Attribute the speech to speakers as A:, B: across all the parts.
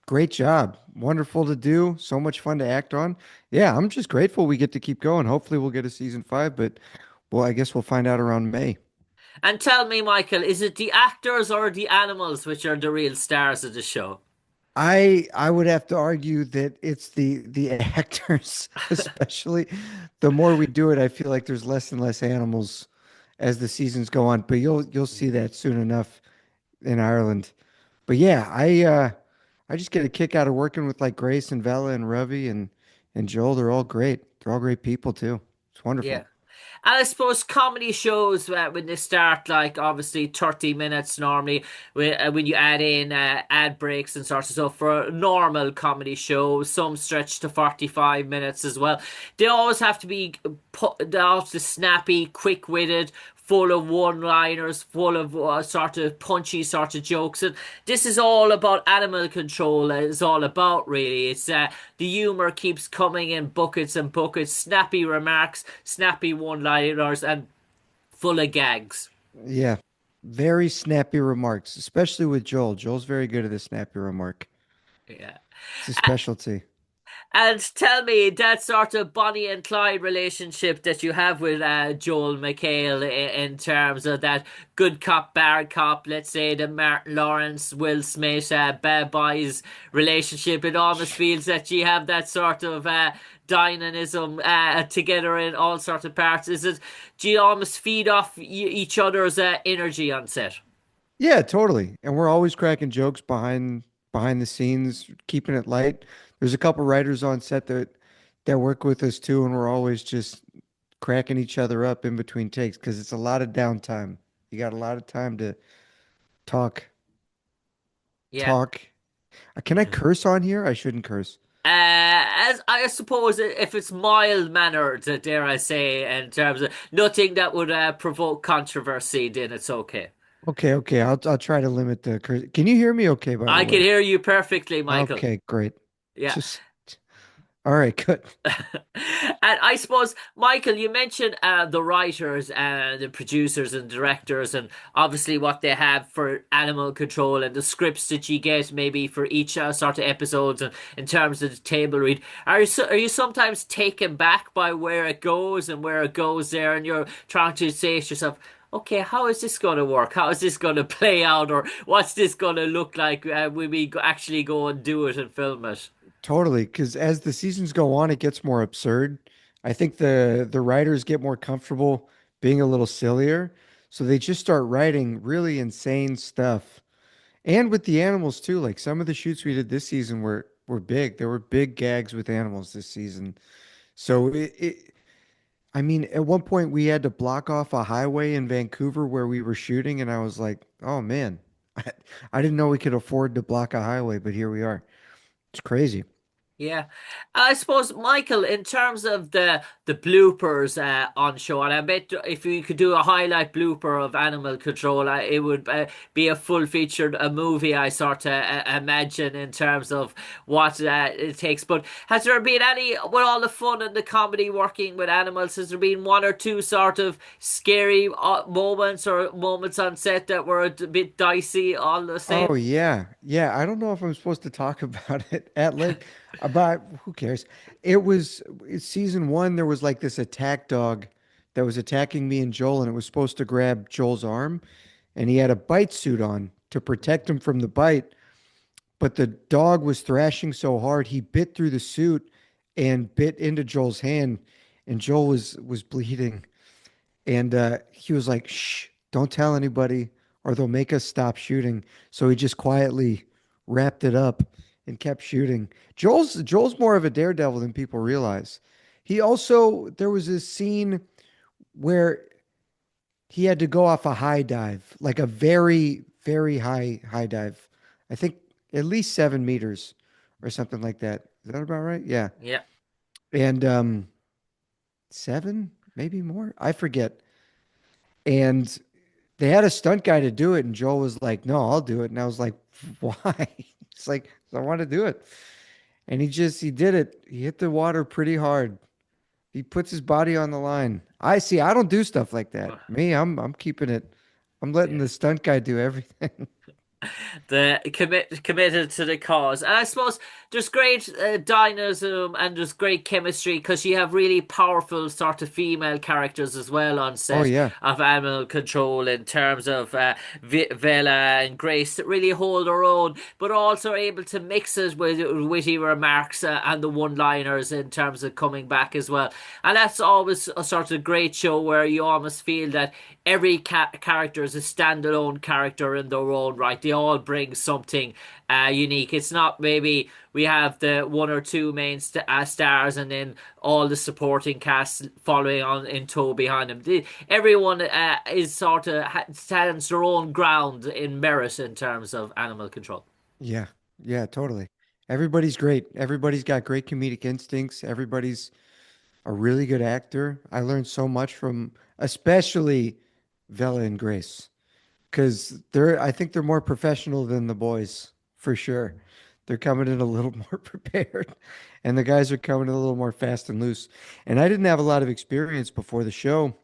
A: Great job. Wonderful to do. So much fun to act on. Yeah, I'm just grateful we get to keep going. Hopefully we'll get a season five, but well, I guess we'll find out around May.
B: And tell me, Michael, is it the actors or the animals which are the real stars of the show?
A: I would have to argue that it's the actors, especially. The more we do it, I feel like there's less and less animals as the seasons go on, but you'll see that soon enough in Ireland. But yeah, I just get a kick out of working with like Grace and Vela and Ravi and Joel. They're all great. They're all great people too. It's
B: Yeah.
A: wonderful.
B: And I suppose comedy shows when they start, like obviously 30 minutes normally, when you add in ad breaks and sort of stuff for a normal comedy show, some stretch to 45 minutes as well. They always have to be they have to snappy, quick witted, full of one-liners, full of sort of punchy sort of jokes. And this is all about animal control. It's all about really. It's the humor keeps coming in buckets and buckets, snappy remarks, snappy one-liners, and full of gags.
A: Yeah. Very snappy remarks, especially with Joel. Joel's very good at the snappy remark.
B: Yeah.
A: It's a specialty.
B: And tell me that sort of Bonnie and Clyde relationship that you have with Joel McHale in terms of that good cop, bad cop, let's say the Martin Lawrence, Will Smith, Bad Boys relationship. It almost feels that you have that sort of dynamism together in all sorts of parts. Do you almost feed off each other's energy on set?
A: Yeah, totally. And we're always cracking jokes behind the scenes, keeping it light. There's a couple writers on set that work with us too, and we're always just cracking each other up in between takes because it's a lot of downtime. You got a lot of time to talk,
B: Yeah.
A: talk. Can I curse on here? I shouldn't curse.
B: As I suppose, if it's mild mannered, dare I say, in terms of nothing that would provoke controversy, then it's okay.
A: Okay, okay. I'll try to limit the curse. Can you hear me okay, by the
B: I can
A: way?
B: hear you perfectly, Michael.
A: Okay, great.
B: Yeah.
A: Just all right, good.
B: And I suppose, Michael, you mentioned the writers and the producers and directors, and obviously what they have for animal control and the scripts that you get maybe for each sort of episodes and in terms of the table read. Are you sometimes taken back by where it goes and where it goes there, and you're trying to say to yourself, okay, how is this going to work? How is this going to play out? Or what's this going to look like when we actually go and do it and film it?
A: Totally, because as the seasons go on, it gets more absurd. I think the writers get more comfortable being a little sillier, so they just start writing really insane stuff. And with the animals too, like some of the shoots we did this season were big. There were big gags with animals this season. So I mean, at one point we had to block off a highway in Vancouver where we were shooting, and I was like, oh man, I didn't know we could afford to block a highway, but here we are. It's crazy.
B: Yeah, I suppose, Michael, in terms of the bloopers on show, and I bet if you could do a highlight blooper of animal control, it would be a full featured a movie. I sort of imagine in terms of what it takes. But has there been any, with all the fun and the comedy working with animals? Has there been one or two sort of scary moments or moments on set that were a bit dicey all the
A: Oh
B: same?
A: yeah. Yeah, I don't know if I'm supposed to talk about it at length, about who cares? It's season one, there was like this attack dog that was attacking me and Joel, and it was supposed to grab Joel's arm, and he had a bite suit on to protect him from the bite, but the dog was thrashing so hard he bit through the suit and bit into Joel's hand, and Joel was bleeding. And he was like, shh, don't tell anybody or they'll make us stop shooting. So he just quietly wrapped it up and kept shooting. Joel's more of a daredevil than people realize. He also, there was this scene where he had to go off a high dive, like a very, very high dive. I think at least 7 meters or something like that. Is that about right? Yeah.
B: Yeah.
A: And seven, maybe more. I forget. And they had a stunt guy to do it, and Joel was like, "No, I'll do it." And I was like, "Why?" He's like, "I want to do it." And he did it. He hit the water pretty hard. He puts his body on the line. I see. I don't do stuff like that. Me, I'm keeping it. I'm letting
B: Yeah.
A: the stunt guy do everything.
B: The committed to the cause. And I suppose there's great dynamism and there's great chemistry because you have really powerful sort of female characters as well on
A: Oh
B: set
A: yeah.
B: of Animal Control in terms of Vela and Grace that really hold their own, but also are able to mix it with witty remarks and the one-liners in terms of coming back as well. And that's always a sort of great show where you almost feel that every character is a standalone character in their own right. They all bring something unique. It's not maybe we have the one or two main stars and then all the supporting cast following on in tow behind them. Everyone is sort of stands their own ground in merit in terms of animal control.
A: Yeah. Yeah, totally. Everybody's great. Everybody's got great comedic instincts. Everybody's a really good actor. I learned so much from especially Vela and Grace because I think they're more professional than the boys for sure. They're coming in a little more prepared, and the guys are coming in a little more fast and loose. And I didn't have a lot of experience before the show,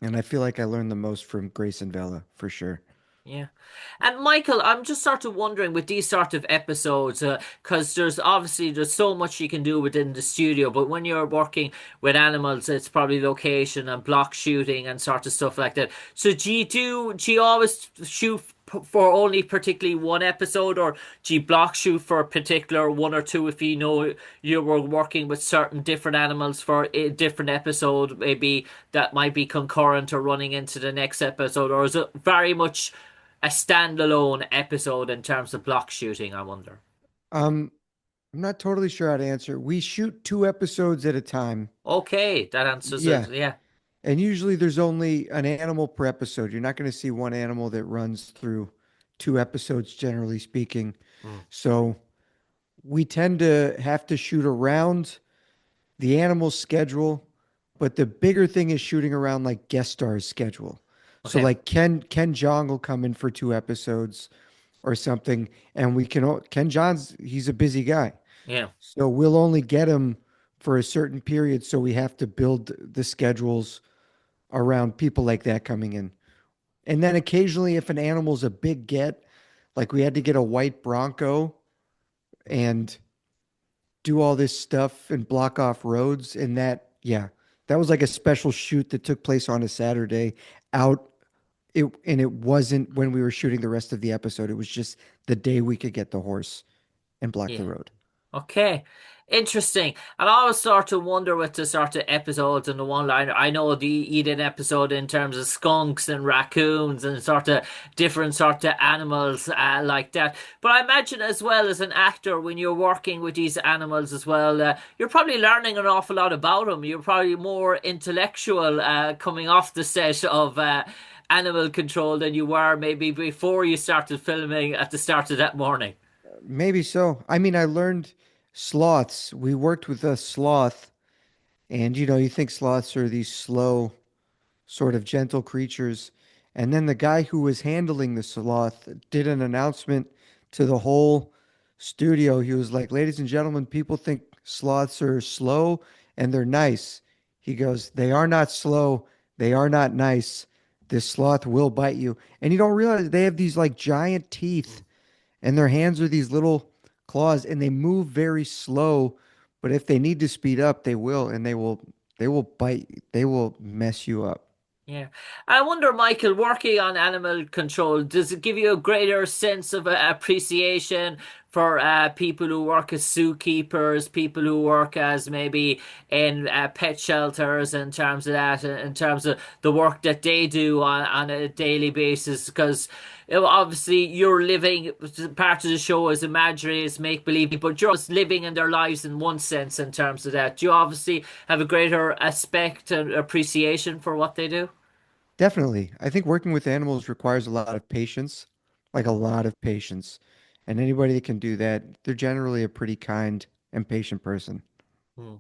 A: and I feel like I learned the most from Grace and Vela for sure.
B: Yeah. And Michael, I'm just sort of wondering with these sort of episodes, because there's so much you can do within the studio, but when you're working with animals, it's probably location and block shooting and sort of stuff like that. So do you always shoot for only particularly one episode, or do you block shoot for a particular one or two if you know you were working with certain different animals for a different episode, maybe that might be concurrent or running into the next episode, or is it very much a standalone episode in terms of block shooting, I wonder.
A: Um, I'm not totally sure how to answer. We shoot 2 episodes at a time.
B: Okay, that answers it.
A: Yeah.
B: Yeah.
A: And usually there's only an animal per episode. You're not going to see one animal that runs through 2 episodes, generally speaking.
B: Mm.
A: So we tend to have to shoot around the animal's schedule, but the bigger thing is shooting around like guest stars' schedule. So
B: Okay.
A: like Ken Jong will come in for 2 episodes or something, and Ken John's he's a busy guy.
B: Yeah.
A: So we'll only get him for a certain period, so we have to build the schedules around people like that coming in. And then occasionally, if an animal's a big get, like we had to get a white Bronco and do all this stuff and block off roads, and yeah, that was like a special shoot that took place on a Saturday out. It wasn't when we were shooting the rest of the episode. It was just the day we could get the horse and block the
B: Yeah.
A: road.
B: Okay. Interesting. And I always sort of wonder with the sort of episodes and the one liner. I know you did an episode in terms of skunks and raccoons and sort of different sort of animals like that. But I imagine as well as an actor, when you're working with these animals as well, you're probably learning an awful lot about them. You're probably more intellectual coming off the set of Animal Control than you were maybe before you started filming at the start of that morning.
A: Maybe so. I mean, I learned sloths. We worked with a sloth, and you think sloths are these slow, sort of gentle creatures. And then the guy who was handling the sloth did an announcement to the whole studio. He was like, "Ladies and gentlemen, people think sloths are slow and they're nice." He goes, "They are not slow. They are not nice. This sloth will bite you." And you don't realize they have these like giant teeth and their hands are these little claws and they move very slow, but if they need to speed up, they will, and they will bite, they will mess you up.
B: Yeah. I wonder, Michael, working on animal control, does it give you a greater sense of appreciation for people who work as zookeepers, people who work as maybe in pet shelters in terms of that, in terms of the work that they do on a daily basis? Because obviously you're living, part of the show is imaginary, is make-believe, but you're just living in their lives in one sense in terms of that. Do you obviously have a greater aspect and appreciation for what they do?
A: Definitely. I think working with animals requires a lot of patience, like a lot of patience. And anybody that can do that, they're generally a pretty kind and patient person.
B: Hmm.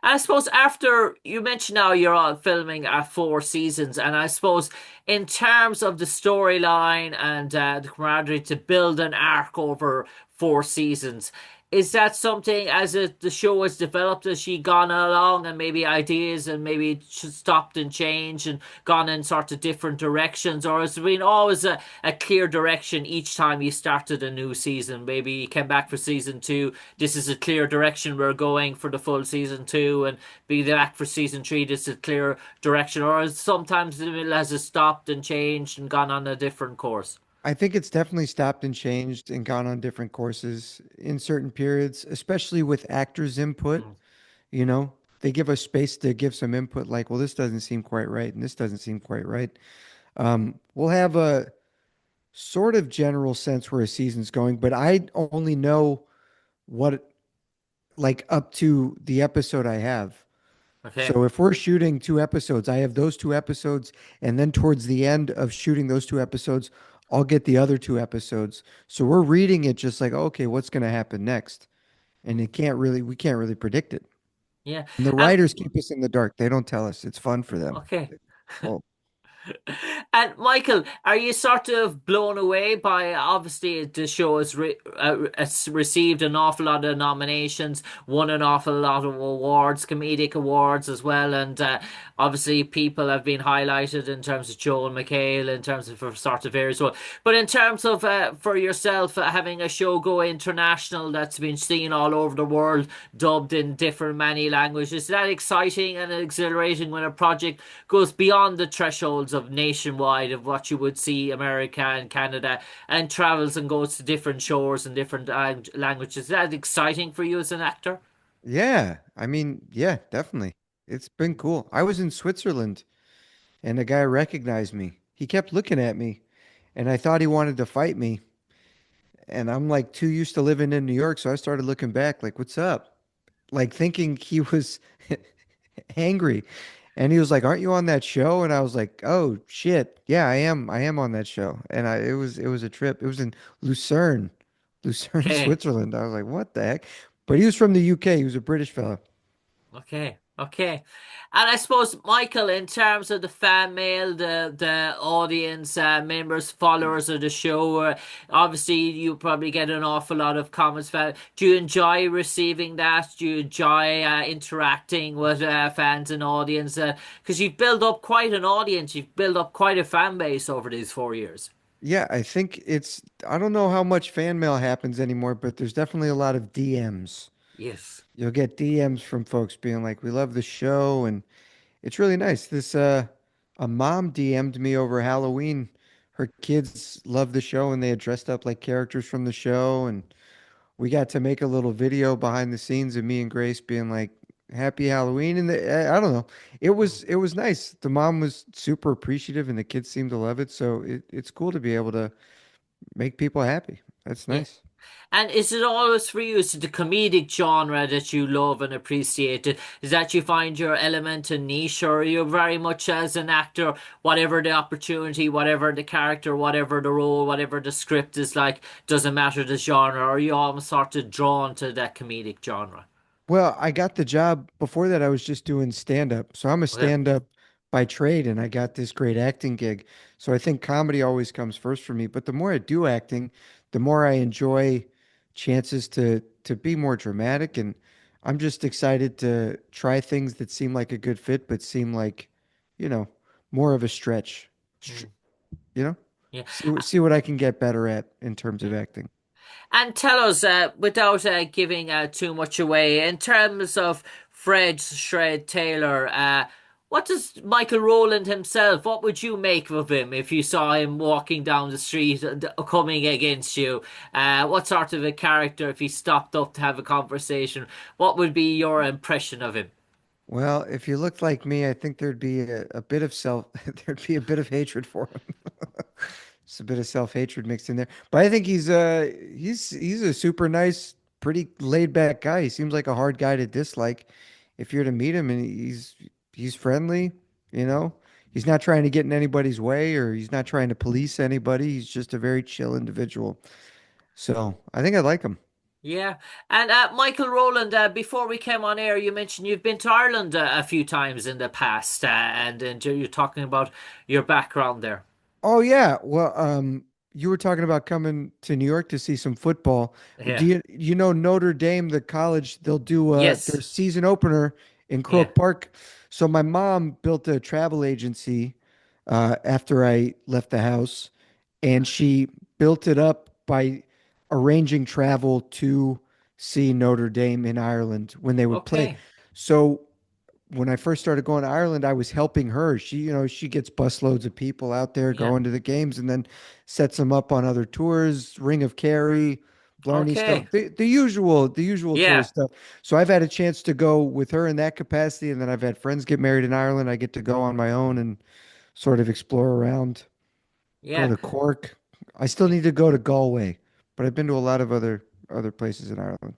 B: I suppose after you mentioned now you're all filming 4 seasons, and I suppose in terms of the storyline and the camaraderie to build an arc over four seasons. Is that something as the show has developed, as she gone along, and maybe ideas and maybe stopped and changed and gone in sort of different directions, or has there been always a clear direction each time you started a new season? Maybe you came back for season two. This is a clear direction we're going for the full season two, and be back for season three. This is a clear direction, or sometimes in the middle has it stopped and changed and gone on a different course?
A: I think it's definitely stopped and changed and gone on different courses in certain periods, especially with actors' input.
B: Mm.
A: You know, they give us space to give some input, like, well, this doesn't seem quite right, and this doesn't seem quite right. We'll have a sort of general sense where a season's going, but I only know what, like, up to the episode I have.
B: Okay.
A: So if we're shooting two episodes, I have those two episodes, and then towards the end of shooting those two episodes, I'll get the other two episodes. So we're reading it just like, okay, what's going to happen next? And we can't really predict it.
B: Yeah.
A: And the
B: And
A: writers keep us in the dark. They don't tell us. It's fun for them.
B: okay.
A: Oh,
B: And Michael, are you sort of blown away by obviously the show has received an awful lot of nominations, won an awful lot of awards, comedic awards as well, and obviously people have been highlighted in terms of Joel McHale, in terms of for sort of areas. Well, but in terms of for yourself having a show go international that's been seen all over the world, dubbed in different many languages, is that exciting and exhilarating when a project goes beyond the thresholds of nationwide of what you would see America and Canada and travels and goes to different shores and different languages? Is that exciting for you as an actor?
A: yeah. I mean, yeah, definitely. It's been cool. I was in Switzerland and a guy recognized me. He kept looking at me and I thought he wanted to fight me. And I'm like too used to living in New York. So I started looking back, like, what's up? Like thinking he was angry. And he was like, "Aren't you on that show?" And I was like, "Oh shit. Yeah, I am. I am on that show." And it was a trip. It was in Lucerne, Lucerne,
B: Okay.
A: Switzerland. I was like, "What the heck?" But he was from the UK. He was a British fellow.
B: Okay, okay. And I suppose, Michael, in terms of the fan mail, the audience, members, followers of the show, obviously you probably get an awful lot of comments. Do you enjoy receiving that? Do you enjoy interacting with fans and audience? Because you've built up quite an audience, you've built up quite a fan base over these 4 years.
A: Yeah, I think I don't know how much fan mail happens anymore, but there's definitely a lot of DMs.
B: Yes.
A: You'll get DMs from folks being like, "We love the show," and it's really nice. A mom DM'd me over Halloween. Her kids loved the show and they had dressed up like characters from the show. And we got to make a little video behind the scenes of me and Grace being like, "Happy Halloween." And I don't know.
B: Mm.
A: It was nice. The mom was super appreciative and the kids seemed to love it. So it's cool to be able to make people happy. That's
B: Yeah.
A: nice.
B: And is it always for you, is it the comedic genre that you love and appreciate? Is that you find your element and niche, or are you very much as an actor, whatever the opportunity, whatever the character, whatever the role, whatever the script is like, doesn't matter the genre, or are you almost sort of drawn to that comedic genre?
A: Well, I got the job before that. I was just doing stand up. So I'm a
B: Okay.
A: stand up by trade and I got this great acting gig. So I think comedy always comes first for me. But the more I do acting, the more I enjoy chances to be more dramatic. And I'm just excited to try things that seem like a good fit, but seem like, you know, more of a stretch. Str-
B: Mm.
A: you know,
B: Yeah.
A: see what I can get better at in terms of
B: Yeah.
A: acting.
B: And tell us, without giving too much away, in terms of Fred Shred Taylor, what does Michael Rowland himself, what would you make of him if you saw him walking down the street coming against you? What sort of a character, if he stopped up to have a conversation, what would be your impression of him?
A: Well, if you looked like me, I think there'd be a bit of there'd be a bit of hatred for him. Just a bit of self-hatred mixed in there. But I think he's a super nice, pretty laid back guy. He seems like a hard guy to dislike if you're to meet him and he's friendly, you know. He's not trying to get in anybody's way or he's not trying to police anybody. He's just a very chill individual. So, I think I like him.
B: Yeah. And Michael Rowland, before we came on air, you mentioned you've been to Ireland a few times in the past, and you're talking about your background there.
A: Oh yeah. Well, you were talking about coming to New York to see some football. Do
B: Yeah.
A: you know Notre Dame, the college, they'll do their
B: Yes.
A: season opener in
B: Yeah.
A: Croke Park. So my mom built a travel agency after I left the house, and she built it up by arranging travel to see Notre Dame in Ireland when they would play.
B: Okay.
A: So when I first started going to Ireland, I was helping her. She gets busloads of people out there
B: Yeah.
A: going to the games and then sets them up on other tours, Ring of Kerry, Blarney stuff,
B: Okay.
A: the usual
B: Yeah.
A: tourist stuff. So I've had a chance to go with her in that capacity, and then I've had friends get married in Ireland. I get to go on my own and sort of explore around, go
B: Yeah.
A: to Cork. I still need to go to Galway, but I've been to a lot of other places in Ireland.